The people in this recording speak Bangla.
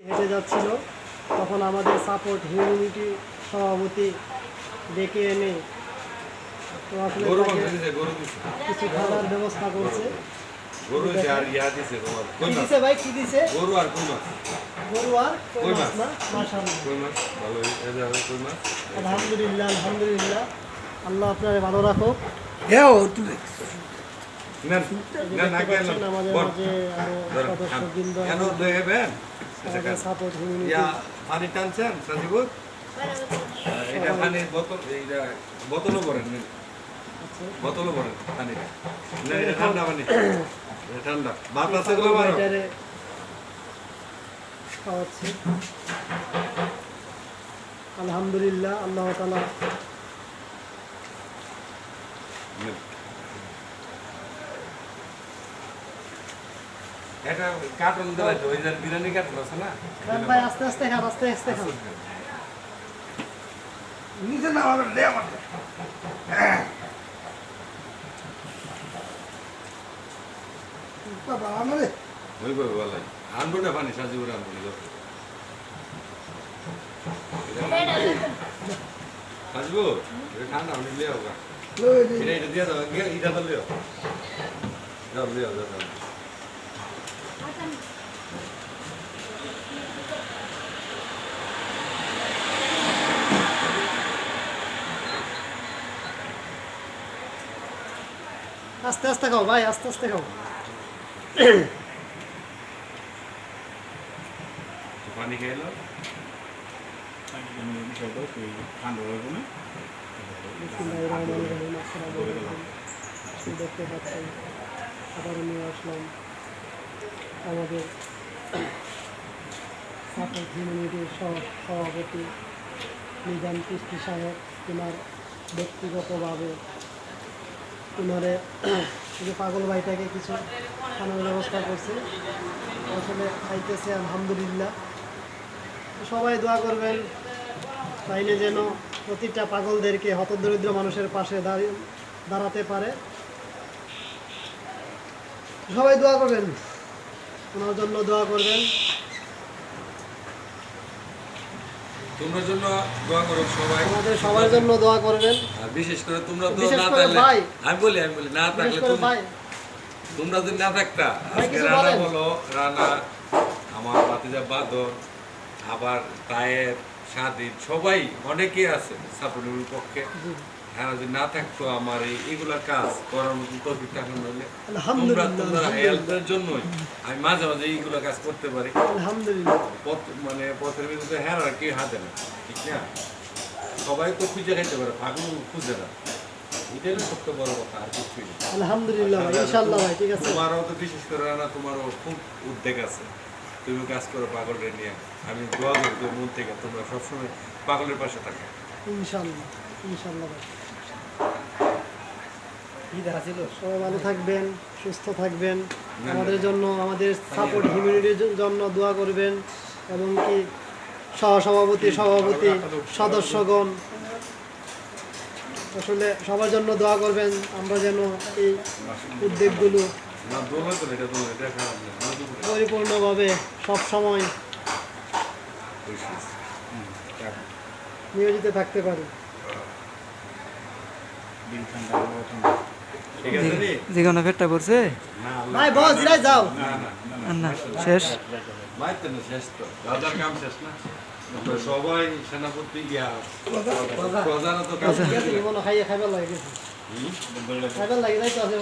হেঁটে যাচ্ছিল, তখন আমাদের সাপোর্ট হিউম্যানিটি সভাপতি ডেকে এনে তো আসলে কিছু খাবার ব্যবস্থা করছে। ভাই কি দিছে? গরু আর কই মাছ না? মাশাআল্লাহ, আলহামদুলিল্লাহ আলহামদুলিল্লাহ, আল্লাহ আপনারে ভালো রাখুক। আমাদের মাঝে আরো সদস্যবৃন্দ সাপোর্ট হিউম্যানিটি পানি টানছেন সাজিবুর, এটা পানি বোতলও ভরেন, বোতলও ভরেন পানিটা, এটা ঠান্ডা পানি, ঠান্ডা বাতাস এগুলো খাওয়াচ্ছি। আলহামদুলিল্লাহ, আল্লাহ তাআলা এটা কার্টুন দেওয়া তো ওই যে বিরিয়ানি কার্টুন আছে না ভাই, আস্তে আস্তে খান, আস্তে আস্তে খান। নিচে না হবে দে আমার বাবা আমারে ওই বাবা বলাই আনবো না পানি সাজি করে আনবো সাজবো এটা ঠান্ডা পানি লিয়ে হোক, এটা দিয়ে দাও, এটা তো লিও দাও, লিও দাও। আস্তে আস্তে খাও ভাই, আস্তে আস্তে খাও। পানি খেয়ে এলো দেখতে পাচ্ছেন, আবার নিয়ে আসলাম আমাদের সাপোর্ট হিউম্যানিটির সভাপতি নিজাম চিশতি সাহেব, তোমার ব্যক্তিগতভাবে তোমারে যে পাগল ভাইটাকে কিছু খানার ব্যবস্থা করছে, আসলে খাইতেছে আলহামদুলিল্লাহ। সবাই দোয়া করবেন তাইলে যেন প্রতিটা পাগলদেরকে, হতদরিদ্র মানুষের পাশে দাঁড়াতে পারে। সবাই দোয়া করবেন, ওনার জন্য দোয়া করবেন। তোমার জন্য দোয়া করো সবাই, আমাদের সবার জন্য দোয়া করবেন। আর বিশেষ করে তোমরা তো বিশেষ না করে থাকলে, ভাই, আমি বলি না থাকলে ভাই তোমরা যদি না থাকতা, ভাই আজকে কিছু রানা বলেন। বলো, রানা আমার ভাতিজা বাদর, আবার তায়েব, স্বাধীন, সবাই অনেকেই আছে সাপোর্টের পক্ষে। হ্যাঁ, যদি না থাকতো আমার এইগুলা কাজ করার মতো তৌফিক থাকলো নইলে তোমরা হেল্পের জন্যই আমি মাঝে মাঝে এইগুলা কাজ করতে পারি। আলহামদুলিল্লাহ, মানে পথের ভিতরে হ্যাঁ আর কেউ হাতে না, ঠিক না? সবাই তো খুঁজে খাইতে পারে, পাগল খুঁজে না, এটাই সবচেয়ে বড় কথা, আর কিছুই না। আলহামদুলিল্লাহ ভাই, ইনশাআল্লাহ ভাই, ঠিক আছে। তোমারও তো বিশেষ করে না, তোমারও খুব উদ্বেগ আছে, তুমি কাজ করো পাগলের নিয়ে। আমি দোয়া করি তোর মন থেকে তোমরা সবসময় পাগলের পাশে থাকো। ইনশাআল্লাহ, ইনশাআল্লাহ ভাই। সবাই ভালো থাকবেন, সুস্থ থাকবেন, আমাদের জন্য, আমাদের সাপোর্ট হিউম্যানিটির জন্য দোয়া করবেন, এবং কি সহসভাপতি, সভাপতি, সদস্যগণ আসলে সবার জন্য দোয়া করবেন, আমরা যেন এই উদ্যোগগুলো পরিপূর্ণভাবে সবসময় নিয়োজিত থাকতে পারি। যে কোনো ফেরটা করছে ভাই বস জিরাই যাও না শেষ সবাই সেনাপতি প্রধান তো খাইয়ে খাইবার লাগে গেছে, খাইবার লাগে যাই তো আছে।